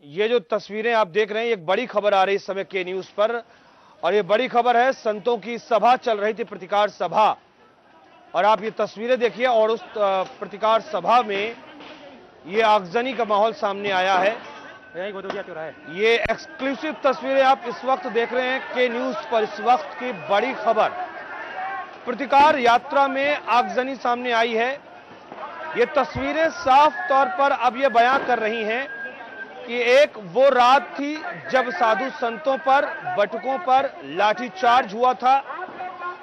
ये जो तस्वीरें आप देख रहे हैं, एक बड़ी खबर आ रही है इस समय के न्यूज पर, और ये बड़ी खबर है, संतों की सभा चल रही थी, प्रतिकार सभा, और आप ये तस्वीरें देखिए, और उस प्रतिकार सभा में ये आगजनी का माहौल सामने आया है। ये एक्सक्लूसिव तस्वीरें आप इस वक्त देख रहे हैं के न्यूज पर। इस वक्त की बड़ी खबर, प्रतिकार यात्रा में आगजनी सामने आई है। ये तस्वीरें साफ तौर पर अब ये बयां कर रही हैं कि एक वो रात थी जब साधु संतों पर, बटुकों पर लाठीचार्ज हुआ था,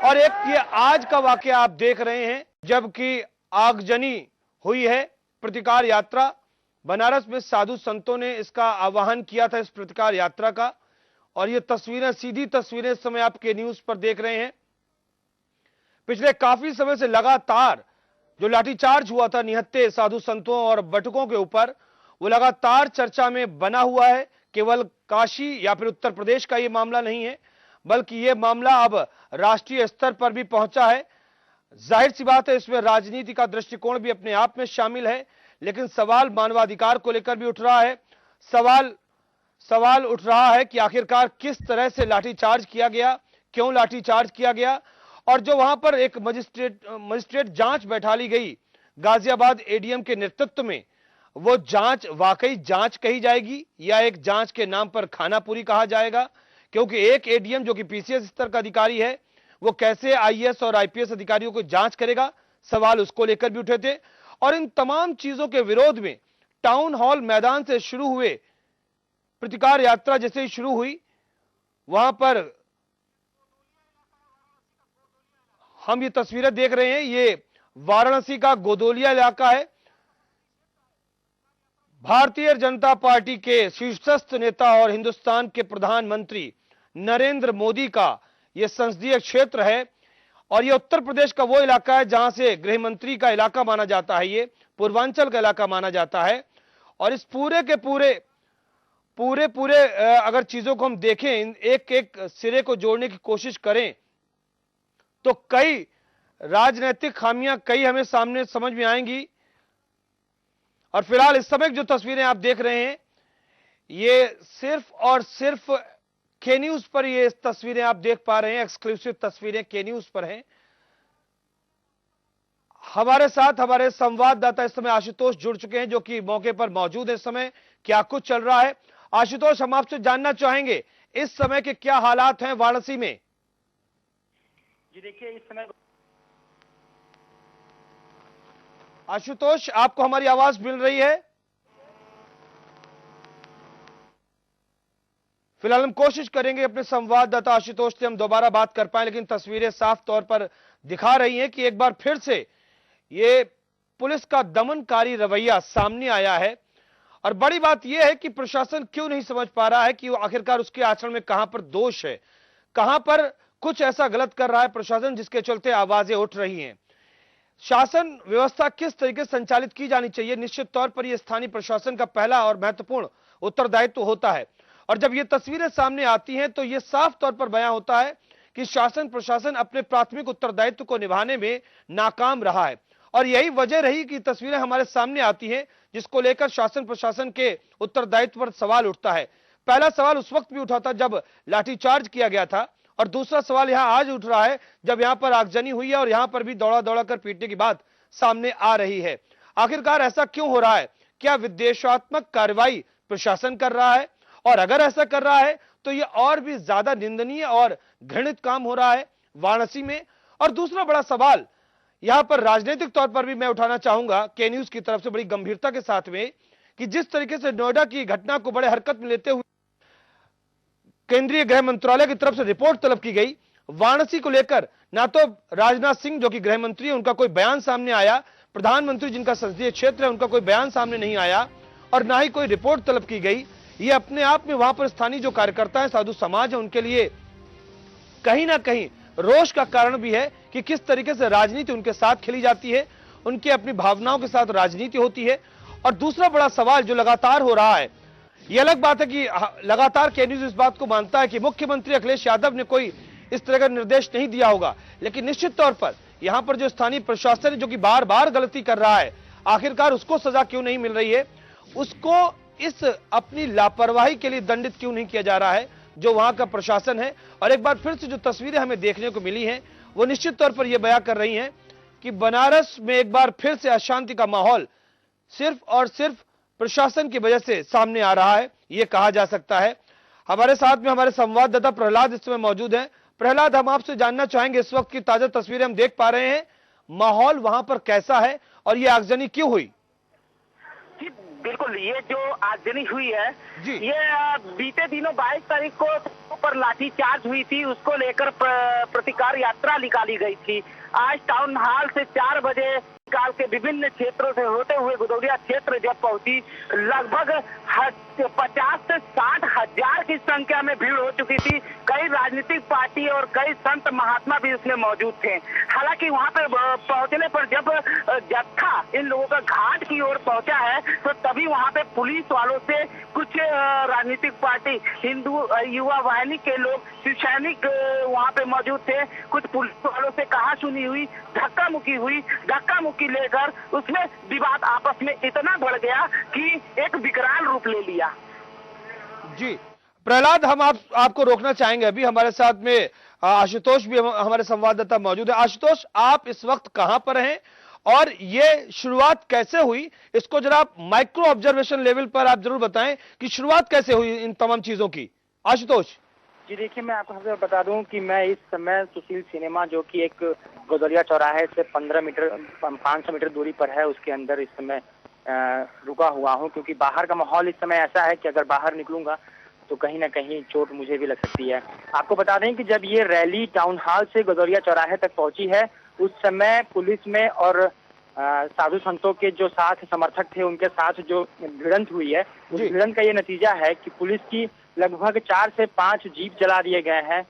और एक ये आज का वाकया आप देख रहे हैं जबकि आगजनी हुई है। प्रतिकार यात्रा बनारस में साधु संतों ने इसका आह्वान किया था, इस प्रतिकार यात्रा का, और ये तस्वीरें, सीधी तस्वीरें इस समय आपके न्यूज पर देख रहे हैं। पिछले काफी समय से लगातार जो लाठीचार्ज हुआ था निहत्थे साधु संतों और बटुकों के ऊपर, वो लगातार चर्चा में बना हुआ है। केवल काशी या फिर उत्तर प्रदेश का ये मामला नहीं है, बल्कि ये मामला अब राष्ट्रीय स्तर पर भी पहुंचा है। जाहिर सी बात है, इसमें राजनीति का दृष्टिकोण भी अपने आप में शामिल है, लेकिन सवाल मानवाधिकार को लेकर भी उठ रहा है। सवाल उठ रहा है कि आखिरकार किस तरह से लाठीचार्ज किया गया, क्यों लाठीचार्ज किया गया, और जो वहां पर एक मजिस्ट्रेट जांच बैठा ली गई गाजियाबाद एडीएम के नेतृत्व में, वो जांच वाकई जांच कही जाएगी या एक जांच के नाम पर खानापुरी कहा जाएगा? क्योंकि एक एडीएम जो कि पीसीएस स्तर का अधिकारी है, वो कैसे आईएएस और आईपीएस अधिकारियों को जांच करेगा? सवाल उसको लेकर भी उठे थे। और इन तमाम चीजों के विरोध में टाउन हॉल मैदान से शुरू हुए प्रतिकार यात्रा जैसे ही शुरू हुई, वहां पर हम ये तस्वीरें देख रहे हैं, ये वाराणसी का गोदोलिया इलाका है। भारतीय जनता पार्टी के शीर्षस्थ नेता और हिंदुस्तान के प्रधानमंत्री नरेंद्र मोदी का यह संसदीय क्षेत्र है, और यह उत्तर प्रदेश का वो इलाका है जहां से गृह मंत्री का इलाका माना जाता है, ये पूर्वांचल का इलाका माना जाता है। और इस पूरे के पूरे अगर चीजों को हम देखें, एक एक सिरे को जोड़ने की कोशिश करें, तो कई राजनीतिक खामियां कई हमें सामने समझ में आएंगी। और फिलहाल इस समय जो तस्वीरें आप देख रहे हैं, ये सिर्फ और सिर्फ के न्यूज पर ये तस्वीरें आप देख पा रहे हैं, एक्सक्लूसिव तस्वीरें के न्यूज पर हैं। हमारे साथ हमारे संवाददाता इस समय आशुतोष जुड़ चुके हैं, जो कि मौके पर मौजूद है। इस समय क्या कुछ चल रहा है, आशुतोष, हम आपसे जानना चाहेंगे इस समय के क्या हालात हैं वाराणसी में? जी देखिए, इस समय आशुतोष, आपको हमारी आवाज मिल रही है? फिलहाल हम कोशिश करेंगे अपने संवाददाता आशुतोष से हम दोबारा बात कर पाए, लेकिन तस्वीरें साफ तौर पर दिखा रही हैं कि एक बार फिर से ये पुलिस का दमनकारी रवैया सामने आया है। और बड़ी बात यह है कि प्रशासन क्यों नहीं समझ पा रहा है कि वो आखिरकार उसके आचरण में कहां पर दोष है, कहां पर कुछ ऐसा गलत कर रहा है प्रशासन जिसके चलते आवाजें उठ रही हैं। शासन व्यवस्था किस तरीके से संचालित की जानी चाहिए, निश्चित तौर पर यह स्थानीय प्रशासन का पहला और महत्वपूर्ण उत्तरदायित्व होता है। और जब ये तस्वीरें सामने आती हैं तो यह साफ तौर पर बयां होता है कि शासन प्रशासन अपने प्राथमिक उत्तरदायित्व को निभाने में नाकाम रहा है। और यही वजह रही कि तस्वीरें हमारे सामने आती हैं, जिसको लेकर शासन प्रशासन के उत्तरदायित्व पर सवाल उठता है। पहला सवाल उस वक्त भी उठा था जब लाठीचार्ज किया गया था, और दूसरा सवाल यहां आज उठ रहा है जब यहां पर आगजनी हुई है और यहां पर भी दौड़ा दौड़ा कर पीटने की बात सामने आ रही है। आखिरकार ऐसा क्यों हो रहा है? क्या विद्वेषात्मक कार्रवाई प्रशासन कर रहा है? और अगर ऐसा कर रहा है तो यह और भी ज्यादा निंदनीय और घृणित काम हो रहा है वाराणसी में। और दूसरा बड़ा सवाल यहां पर राजनीतिक तौर पर भी मैं उठाना चाहूंगा के न्यूज की तरफ से बड़ी गंभीरता के साथ में, कि जिस तरीके से नोएडा की घटना को बड़े हरकत में लेते हुए केंद्रीय गृह मंत्रालय की तरफ से रिपोर्ट तलब की गई, वाराणसी को लेकर ना तो राजनाथ सिंह जो कि गृह मंत्री है उनका कोई बयान सामने आया, प्रधानमंत्री जिनका संसदीय क्षेत्र है उनका कोई बयान सामने नहीं आया, और ना ही कोई रिपोर्ट तलब की गई। ये अपने आप में वहां पर स्थानीय जो कार्यकर्ता है, साधु समाज है, उनके लिए कहीं ना कहीं रोष का कारण भी है कि किस तरीके से राजनीति उनके साथ खेली जाती है, उनकी अपनी भावनाओं के साथ राजनीति होती है। और दूसरा बड़ा सवाल जो लगातार हो रहा है, यह अलग बात है कि लगातार के न्यूज इस बात को मानता है कि मुख्यमंत्री अखिलेश यादव ने कोई इस तरह का निर्देश नहीं दिया होगा, लेकिन निश्चित तौर पर यहां पर जो स्थानीय प्रशासन है जो कि बार बार गलती कर रहा है, आखिरकार उसको सजा क्यों नहीं मिल रही है, उसको इस अपनी लापरवाही के लिए दंडित क्यों नहीं किया जा रहा है जो वहां का प्रशासन है। और एक बार फिर से जो तस्वीरें हमें देखने को मिली हैं वो निश्चित तौर पर यह बयां कर रही हैं कि बनारस में एक बार फिर से अशांति का माहौल सिर्फ और सिर्फ प्रशासन की वजह से सामने आ रहा है, यह कहा जा सकता है। हमारे साथ में हमारे संवाददाता प्रहलाद इस समय मौजूद हैं। प्रहलाद, हम आपसे जानना चाहेंगे, इस वक्त की ताजा तस्वीरें हम देख पा रहे हैं, माहौल वहां पर कैसा है और यह आगजनी क्यों हुई? जी बिल्कुल, ये जो आगजनी हुई है जी। ये बीते दिनों 22 तारीख को पर लाठीचार्ज हुई थी, उसको लेकर प्रतिकार यात्रा निकाली गई थी। आज टाउन हॉल से 4 बजे काल के विभिन्न क्षेत्रों से होते हुए गदौलिया क्षेत्र जब पहुंची, लगभग 50 से 60 हजार की संख्या में भीड़ हो चुकी थी। कई राजनीतिक पार्टी और कई संत महात्मा भी उसमें मौजूद थे। हालांकि वहां पर पहुंचने पर जब जत्था इन लोगों का घाट की ओर पहुंचा है तो तभी वहां पे पुलिस वालों से कुछ राजनीतिक पार्टी, हिंदू युवा वाहिनी के लोग, शिव सैनिक वहां पे मौजूद थे। कुछ पुलिस वालों से कहा सुनी हुई, धक्का मुक्की लेकर उसमें विवाद आपस में इतना बढ़ गया कि एक विकराल रूप ले लिया। जी प्रहलाद, हम आपको रोकना चाहेंगे। अभी हमारे साथ में आशुतोष भी हमारे संवाददाता मौजूद है। आशुतोष, आप इस वक्त कहां पर हैं और ये शुरुआत कैसे हुई, इसको जरा आप माइक्रो ऑब्जर्वेशन लेवल पर आप जरूर बताएं कि शुरुआत कैसे हुई इन तमाम चीजों की। आशुतोष जी देखिए, मैं आपको सबसे बता दूं कि मैं इस समय सुशील सिनेमा, जो कि एक गदौलिया चौराहे से 500 मीटर दूरी पर है, उसके अंदर इस समय रुका हुआ हूं, क्योंकि बाहर का माहौल इस समय ऐसा है कि अगर बाहर निकलूंगा तो कहीं ना कहीं चोट मुझे भी लग सकती है। आपको बता दें कि जब ये रैली टाउन हॉल से गदौलिया चौराहे तक पहुंची है, उस समय पुलिस में और साधु संतों के जो साथ समर्थक थे उनके साथ जो भिड़ंत हुई है, उस भिड़ंत का ये नतीजा है कि पुलिस की लगभग 4 से 5 जीप जला दिए गए हैं,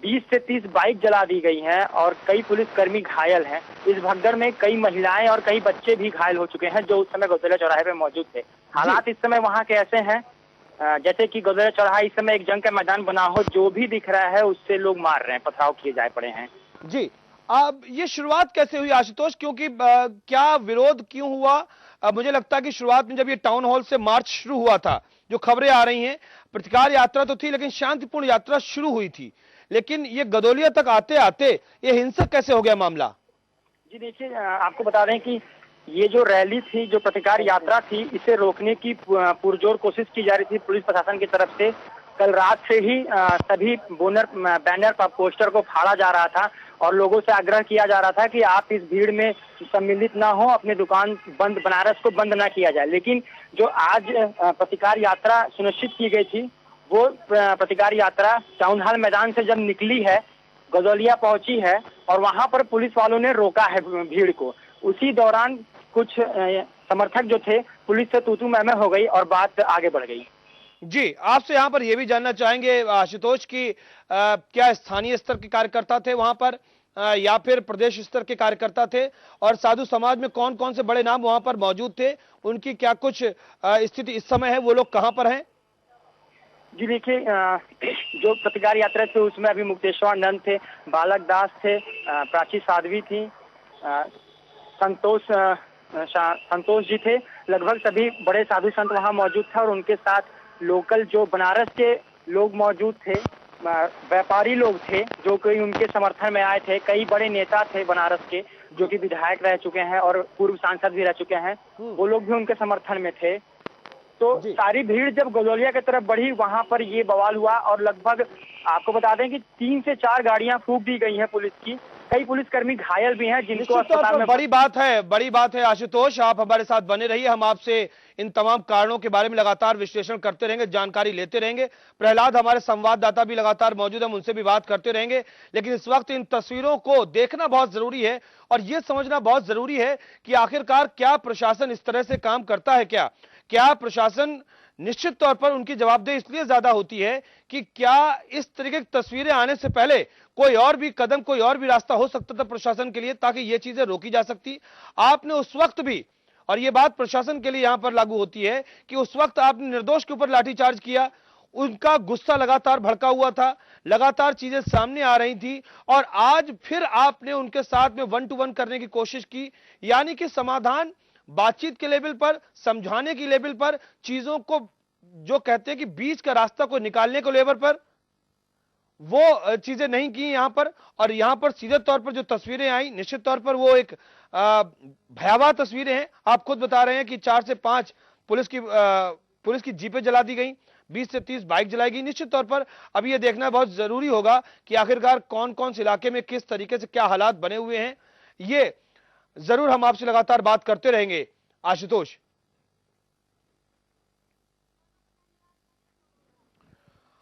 20 से 30 बाइक जला दी गई हैं और कई पुलिसकर्मी घायल हैं। इस भगदड़ में कई महिलाएं और कई बच्चे भी घायल हो चुके हैं जो उस समय गदौलिया चौराहे पे मौजूद थे। हालात इस समय वहां के ऐसे हैं जैसे कि गदौलिया चौराहा इस समय एक जंग का मैदान बना हो, जो भी दिख रहा है उससे लोग मार रहे हैं, पथराव किए जा पड़े हैं। जी, अब ये शुरुआत कैसे हुई आशुतोष, क्योंकि क्या विरोध क्यों हुआ? मुझे लगता है कि शुरुआत में जब ये टाउन हॉल से मार्च शुरू हुआ था, जो खबरें आ रही हैं, प्रतिकार यात्रा तो थी लेकिन शांतिपूर्ण यात्रा शुरू हुई थी, लेकिन ये गदौलिया तक आते आते ये हिंसक कैसे हो गया मामला? जी देखिए, आपको बता दें कि ये जो रैली थी, जो प्रतिकार यात्रा थी, इसे रोकने की पुरजोर कोशिश की जा रही थी पुलिस प्रशासन की तरफ से। कल रात से ही सभी बैनर पर पोस्टर को फाड़ा जा रहा था और लोगों से आग्रह किया जा रहा था कि आप इस भीड़ में सम्मिलित ना हो, अपनी दुकान बंद, बनारस को बंद ना किया जाए। लेकिन जो आज प्रतिकार यात्रा सुनिश्चित की गई थी, वो प्रतिकार यात्रा टाउन हॉल मैदान से जब निकली है, गदौलिया पहुंची है और वहां पर पुलिस वालों ने रोका है भीड़ को। उसी दौरान कुछ समर्थक जो थे पुलिस से तू-तू मैं-मैं हो गई और बात आगे बढ़ गई। जी, आपसे यहां पर यह भी जानना चाहेंगे आशुतोष की क्या स्थानीय स्तर के कार्यकर्ता थे वहां पर या फिर प्रदेश स्तर के कार्यकर्ता थे, और साधु समाज में कौन कौन से बड़े नाम वहां पर मौजूद थे, उनकी क्या कुछ स्थिति इस समय है, वो लोग कहां पर हैं? जी देखिए, जो प्रतिकार यात्रा थे उसमें अभी मुक्तेश्वर नंद थे, बालक दास थे, प्राची साध्वी थी, संतोष जी थे। लगभग सभी बड़े साधु संत वहां मौजूद थे और उनके साथ लोकल जो बनारस के लोग मौजूद थे, व्यापारी लोग थे जो कि उनके समर्थन में आए थे। कई बड़े नेता थे बनारस के जो कि विधायक रह चुके हैं और पूर्व सांसद भी रह चुके हैं, वो लोग भी उनके समर्थन में थे। तो सारी भीड़ जब गदौलिया की तरफ बढ़ी, वहां पर ये बवाल हुआ और लगभग आपको बता दें कि 3 से 4 गाड़ियां फूंक दी गई हैं पुलिस की। कई पुलिसकर्मी घायल भी हैं जिनको अस्पताल में। बड़ी बात है आशुतोष, आप हमारे साथ बने रहिए, हम आपसे इन तमाम कारणों के बारे में लगातार विश्लेषण करते रहेंगे, जानकारी लेते रहेंगे। प्रहलाद हमारे संवाददाता भी लगातार मौजूद हैं, उनसे भी बात करते रहेंगे। लेकिन इस वक्त इन तस्वीरों को देखना बहुत जरूरी है और यह समझना बहुत जरूरी है कि आखिरकार क्या प्रशासन इस तरह से काम करता है, क्या प्रशासन निश्चित तौर पर उनकी जवाबदेही इसलिए ज्यादा होती है कि क्या इस तरीके की तस्वीरें आने से पहले कोई और भी कदम, कोई और भी रास्ता हो सकता था प्रशासन के लिए ताकि ये चीजें रोकी जा सकती। आपने उस वक्त भी, और ये बात प्रशासन के लिए यहां पर लागू होती है कि उस वक्त आपने निर्दोष के ऊपर लाठीचार्ज किया, उनका गुस्सा लगातार भड़का हुआ था, लगातार चीजें सामने आ रही थी और आज फिर आपने उनके साथ में 1 to 1 करने की कोशिश की, यानी कि समाधान बातचीत के लेवल पर, समझाने की लेवल पर, चीजों को जो कहते हैं कि बीच का रास्ता को निकालने को लेबर पर, वो चीजें नहीं की यहां पर। और यहां पर सीधे तौर पर जो तस्वीरें आई, निश्चित तौर पर वो एक भयावह तस्वीरें हैं। आप खुद बता रहे हैं कि 4 से 5 पुलिस की जीपें जला दी गई, 20 से 30 बाइक जलाई गई। निश्चित तौर पर अब यह देखना बहुत जरूरी होगा कि आखिरकार कौन कौन से इलाके में किस तरीके से क्या हालात बने हुए हैं। ये जरूर हम आपसे लगातार बात करते रहेंगे आशुतोष।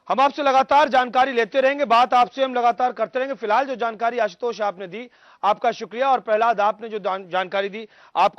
हम आपसे लगातार जानकारी लेते रहेंगे, बात आपसे हम लगातार करते रहेंगे। फिलहाल जो जानकारी आशुतोष आपने दी, आपका शुक्रिया। और प्रहलाद, आपने जो जानकारी दी, आप